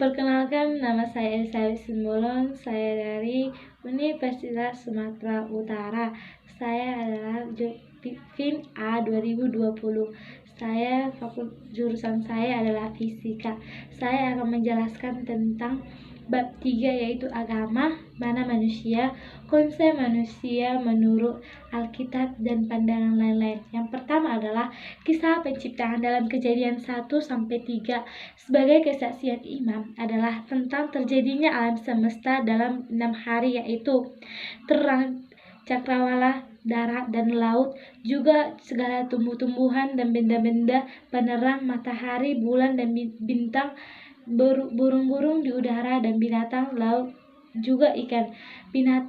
Perkenalkan, nama saya Elizabeth Simbolon. Saya dari Universitas Sumatera Utara. Saya adalah FIN A 2020. Jurusan saya adalah fisika. Saya akan menjelaskan tentang bab 3, yaitu agama, mana manusia, konsep manusia menurut Alkitab, dan pandangan lain-lain. Yang pertama adalah kisah penciptaan dalam Kejadian 1-3. Sebagai kesaksian imam adalah tentang terjadinya alam semesta dalam 6 hari, yaitu terang, cakrawala, darat, dan laut, juga segala tumbuh-tumbuhan dan benda-benda penerang, matahari, bulan, dan bintang, burung-burung di udara, dan binatang laut, juga ikan,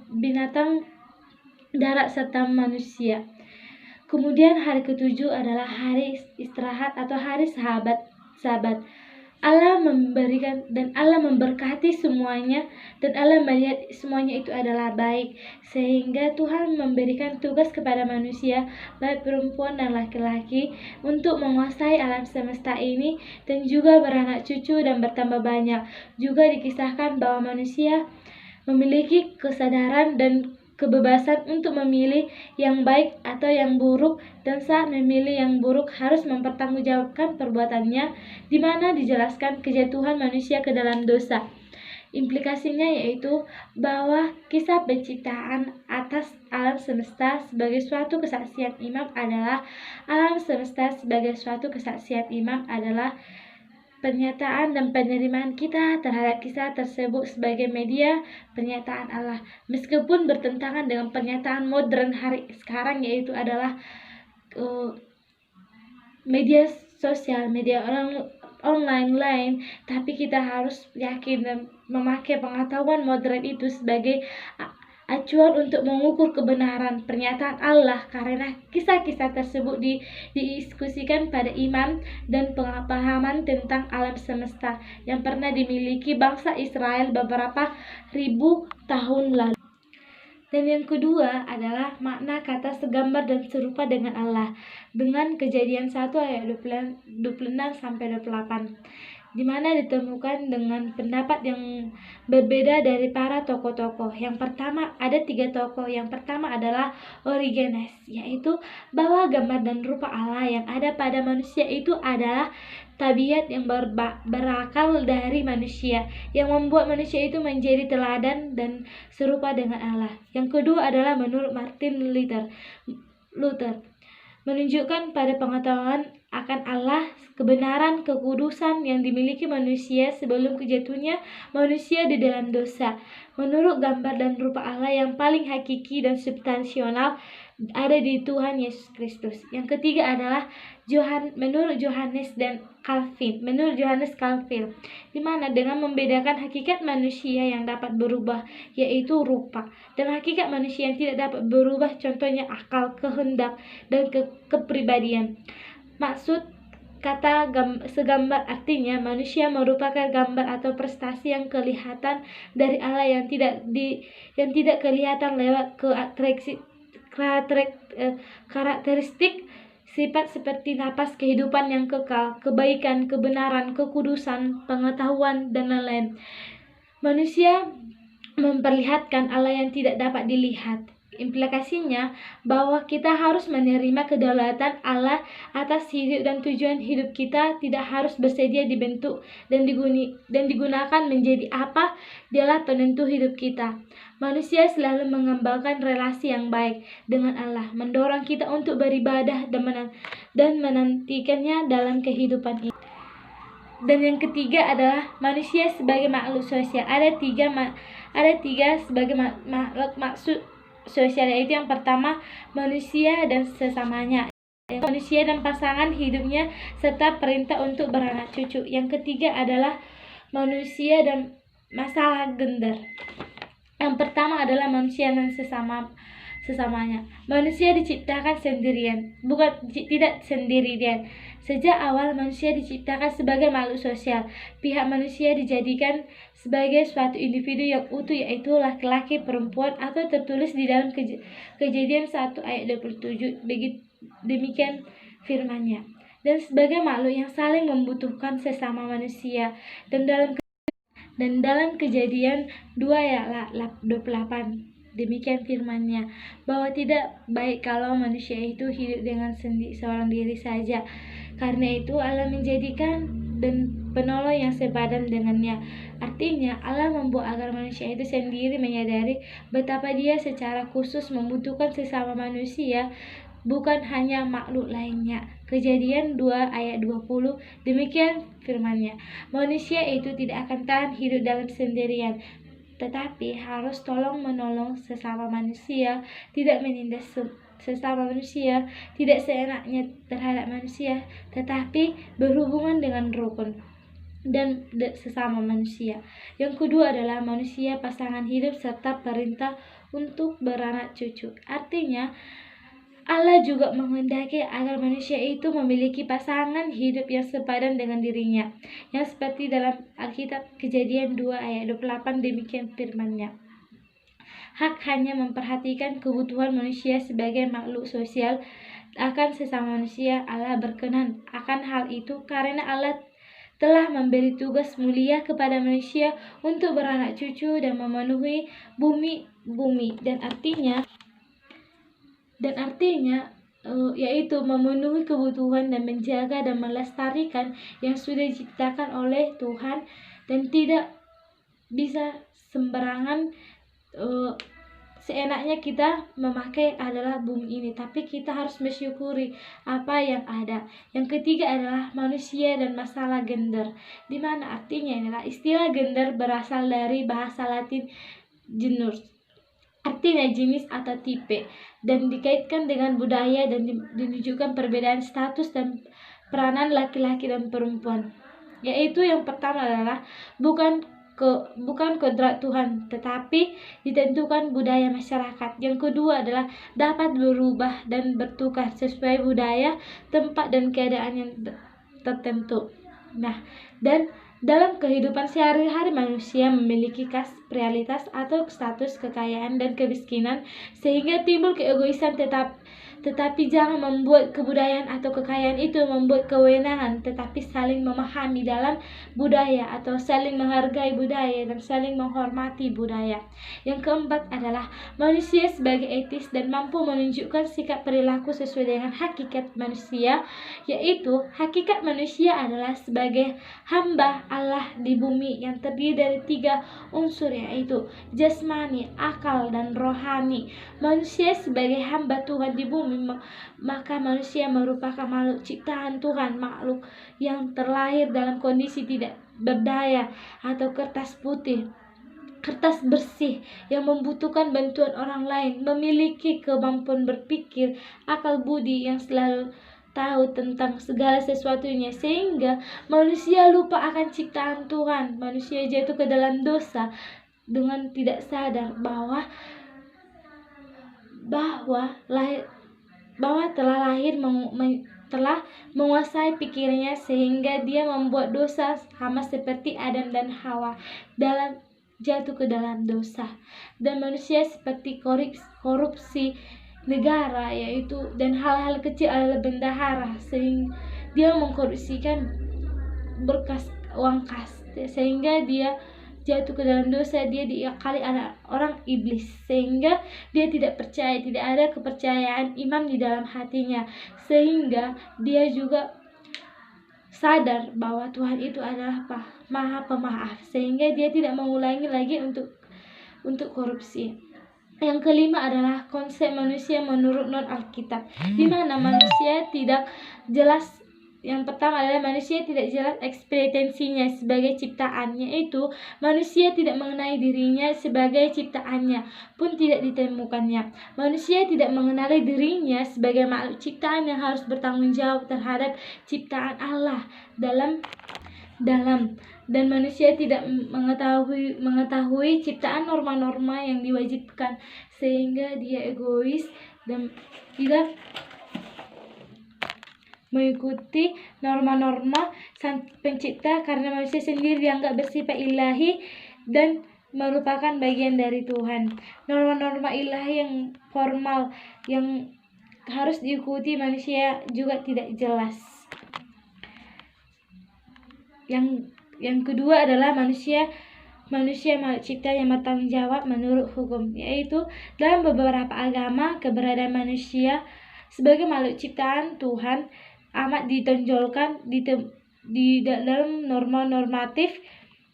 binatang darat, serta manusia. Kemudian hari ketujuh adalah hari istirahat atau hari Sabat. Allah memberkati semuanya, dan Allah melihat semuanya itu adalah baik, sehingga Tuhan memberikan tugas kepada manusia, baik perempuan dan laki-laki, untuk menguasai alam semesta ini dan juga beranak cucu dan bertambah banyak. Juga dikisahkan bahwa manusia memiliki kesadaran dan kebebasan untuk memilih yang baik atau yang buruk, dan saat memilih yang buruk harus mempertanggungjawabkan perbuatannya, di mana dijelaskan kejatuhan manusia ke dalam dosa. Implikasinya yaitu bahwa kisah penciptaan atas alam semesta sebagai suatu kesaksian imam adalah pernyataan dan penerimaan kita terhadap kisah tersebut sebagai media pernyataan Allah, meskipun bertentangan dengan pernyataan modern hari sekarang, yaitu adalah media sosial, media online lain. Tapi kita harus yakin dan memakai pengetahuan modern itu sebagai acuan untuk mengukur kebenaran pernyataan Allah, karena kisah-kisah tersebut didiskusikan pada iman dan pemahaman tentang alam semesta yang pernah dimiliki bangsa Israel beberapa ribu tahun lalu. Dan yang kedua adalah makna kata segambar dan serupa dengan Allah, dengan Kejadian 1 ayat 26-28, di mana ditemukan dengan pendapat yang berbeda dari para tokoh-tokoh. Yang pertama, ada 3 tokoh. Yang pertama adalah Origenes, yaitu bahwa gambar dan rupa Allah yang ada pada manusia itu adalah tabiat yang berakal dari manusia, yang membuat manusia itu menjadi teladan dan serupa dengan Allah. Yang kedua adalah menurut Martin Luther, menunjukkan pada pengetahuan akan Allah, kebenaran, kekudusan yang dimiliki manusia sebelum kejatuhannya manusia di dalam dosa. Menurut gambar dan rupa Allah yang paling hakiki dan substansial ada di Tuhan Yesus Kristus. Yang ketiga adalah menurut Johannes Calvin, di mana dengan membedakan hakikat manusia yang dapat berubah, yaitu rupa, dan hakikat manusia yang tidak dapat berubah, contohnya akal, kehendak, dan kepribadian. Maksud kata segambar artinya manusia merupakan gambar atau prestasi yang kelihatan dari Allah yang tidak kelihatan lewat karakteristik sifat seperti napas kehidupan yang kekal, kebaikan, kebenaran, kekudusan, pengetahuan, dan lain-lain. Manusia memperlihatkan Allah yang tidak dapat dilihat. Implikasinya bahwa kita harus menerima kedaulatan Allah atas hidup dan tujuan hidup kita tidak harus bersedia dibentuk dan digunakan menjadi apa. Dialah penentu hidup kita. Manusia selalu mengembangkan relasi yang baik dengan Allah, mendorong kita untuk beribadah dan menantikannya dalam kehidupan ini. Dan yang ketiga adalah manusia sebagai makhluk sosial. Ada tiga sebagai maksud sosial, yaitu yang pertama manusia dan sesamanya, manusia dan pasangan hidupnya, serta perintah untuk beranak cucu. Yang ketiga adalah manusia dan masalah gender. Yang pertama adalah manusia dan sesamanya. Manusia diciptakan tidak sendirian. Sejak awal manusia diciptakan sebagai makhluk sosial. Pihak manusia dijadikan sebagai suatu individu yang utuh, yaitu laki-laki, perempuan, atau tertulis di dalam Kejadian 1 ayat 27. Demikian firman-Nya. Dan sebagai makhluk yang saling membutuhkan sesama manusia, dan dalam Dan dalam Kejadian 2 ayat 28, demikian firman-Nya, bahwa tidak baik kalau manusia itu hidup dengan seorang diri saja. Karena itu Allah menjadikan dan penolong yang sepadan dengannya. Artinya Allah membuat agar manusia itu sendiri menyadari betapa dia secara khusus membutuhkan sesama manusia, bukan hanya makhluk lainnya. Kejadian 2 ayat 20, demikian firman-Nya, manusia itu tidak akan tahan hidup dalam sendirian, tetapi harus tolong menolong sesama manusia, tidak menindas sesama manusia, tidak seenaknya terhadap manusia, tetapi berhubungan dengan rukun dan sesama manusia. Yang kedua adalah manusia pasangan hidup serta perintah untuk beranak cucu. Artinya Allah juga menghendaki agar manusia itu memiliki pasangan hidup yang sepadan dengan dirinya, yang seperti dalam Alkitab Kejadian 2 ayat 28, demikian firman-Nya. Hak hanya memperhatikan kebutuhan manusia sebagai makhluk sosial akan sesama manusia. Allah berkenan akan hal itu karena Allah telah memberi tugas mulia kepada manusia untuk beranak cucu dan memenuhi bumi dan artinya yaitu memenuhi kebutuhan dan menjaga dan melestarikan yang sudah diciptakan oleh Tuhan, dan tidak bisa sembarangan seenaknya kita memakai adalah bumi ini, tapi kita harus mensyukuri apa yang ada. Yang ketiga adalah manusia dan masalah gender, di mana artinya adalah istilah gender berasal dari bahasa Latin genus, artinya jenis atau tipe, dan dikaitkan dengan budaya dan menunjukkan perbedaan status dan peranan laki-laki dan perempuan. Yaitu yang pertama adalah bukan kodrat Tuhan, tetapi ditentukan budaya masyarakat. Yang kedua adalah dapat berubah dan bertukar sesuai budaya, tempat, dan keadaan yang tertentu. Nah, dan dalam kehidupan sehari-hari manusia memiliki realitas atau status kekayaan dan kemiskinan, sehingga timbul keegoisan, tetapi jangan membuat kebudayaan atau kekayaan itu membuat kewenangan, tetapi saling memahami dalam budaya atau saling menghargai budaya dan saling menghormati budaya. Yang keempat adalah manusia sebagai etis dan mampu menunjukkan sikap perilaku sesuai dengan hakikat manusia, yaitu hakikat manusia adalah sebagai hamba Allah di bumi yang terdiri dari 3 unsur, yaitu jasmani, akal, dan rohani. Manusia sebagai hamba Tuhan di bumi, maka manusia merupakan makhluk ciptaan Tuhan, makhluk yang terlahir dalam kondisi tidak berdaya atau kertas bersih yang membutuhkan bantuan orang lain, memiliki kemampuan berpikir, akal budi yang selalu tahu tentang segala sesuatunya, sehingga manusia lupa akan ciptaan Tuhan. Manusia jatuh ke dalam dosa dengan tidak sadar bahwa telah menguasai pikirnya, sehingga dia membuat dosa sama seperti Adam dan Hawa jatuh ke dalam dosa. Dan manusia seperti korupsi negara, yaitu dan hal-hal kecil adalah bendahara, sehingga dia mengkorupsikan berkas uang kas, sehingga dia jatuh ke dalam dosa. Dia diakali anak orang iblis, sehingga dia tidak ada kepercayaan iman di dalam hatinya, sehingga dia juga sadar bahwa Tuhan itu adalah Maha Pemaaf, sehingga dia tidak mengulangi lagi untuk korupsi. Yang kelima adalah konsep manusia menurut non-Alkitab, di mana manusia tidak jelas. Yang pertama adalah manusia tidak jelas eksistensinya sebagai ciptaan, yaitu manusia tidak mengenai dirinya sebagai ciptaannya pun tidak ditemukannya. Manusia tidak mengenali dirinya sebagai makhluk ciptaan yang harus bertanggung jawab terhadap ciptaan Allah dan manusia tidak mengetahui ciptaan norma-norma yang diwajibkan, sehingga dia egois dan tidak mengikuti norma-norma sang pencipta, karena manusia sendiri dianggap bersifat ilahi dan merupakan bagian dari Tuhan. Norma-norma ilahi yang formal yang harus diikuti manusia juga tidak jelas. Yang kedua adalah manusia manusia makhluk ciptaan yang bertanggung jawab menurut hukum, yaitu dalam beberapa agama keberadaan manusia sebagai makhluk ciptaan Tuhan amat ditonjolkan di dalam norma normatif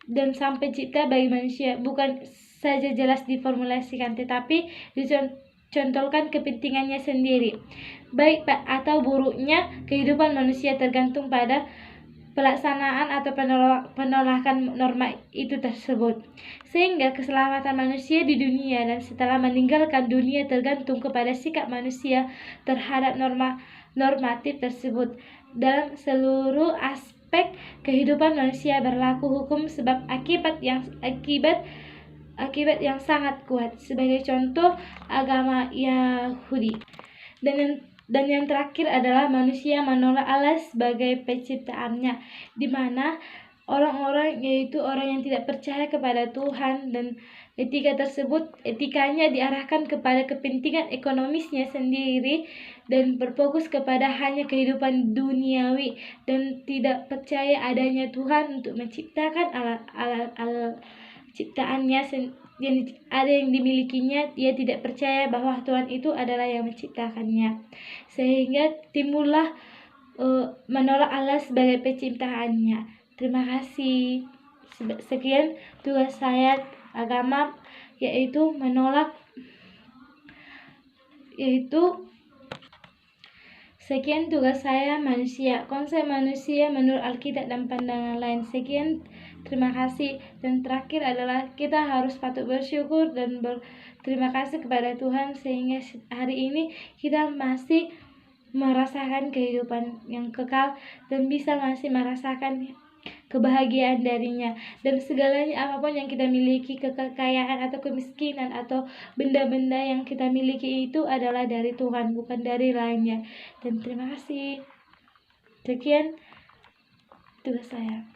dan sampai cipta bagi manusia, bukan saja jelas diformulasikan tetapi dicontohkan kepentingannya sendiri. Baik atau buruknya kehidupan manusia tergantung pada pelaksanaan atau penolakan norma itu tersebut, sehingga keselamatan manusia di dunia dan setelah meninggalkan dunia tergantung kepada sikap manusia terhadap normatif tersebut. Dalam seluruh aspek kehidupan manusia berlaku hukum sebab akibat yang sangat kuat. Sebagai contoh, agama Yahudi. Dan yang terakhir adalah manusia menolak Allah sebagai penciptaannya, di mana orang-orang, yaitu orang yang tidak percaya kepada Tuhan, dan etikanya diarahkan kepada kepentingan ekonomisnya sendiri dan berfokus kepada hanya kehidupan duniawi dan tidak percaya adanya Tuhan untuk menciptakan alat ciptaannya yang ada yang dimilikinya. Dia tidak percaya bahwa Tuhan itu adalah yang menciptakannya, sehingga timbullah menolak Allah sebagai penciptaannya. Terima kasih. Sekian tugas saya agama, yaitu sekian tugas saya manusia, konsep manusia menurut Alkitab dan pandangan lain. Sekian, terima kasih. Dan terakhir adalah kita harus patut bersyukur dan berterima kasih kepada Tuhan sehingga hari ini kita masih merasakan kehidupan yang kekal dan bisa masih merasakan kebahagiaan darinya. Dan segalanya, apapun yang kita miliki, kekayaan atau kemiskinan atau benda-benda yang kita miliki itu adalah dari Tuhan, bukan dari lainnya. Dan terima kasih. Sekian tugas saya.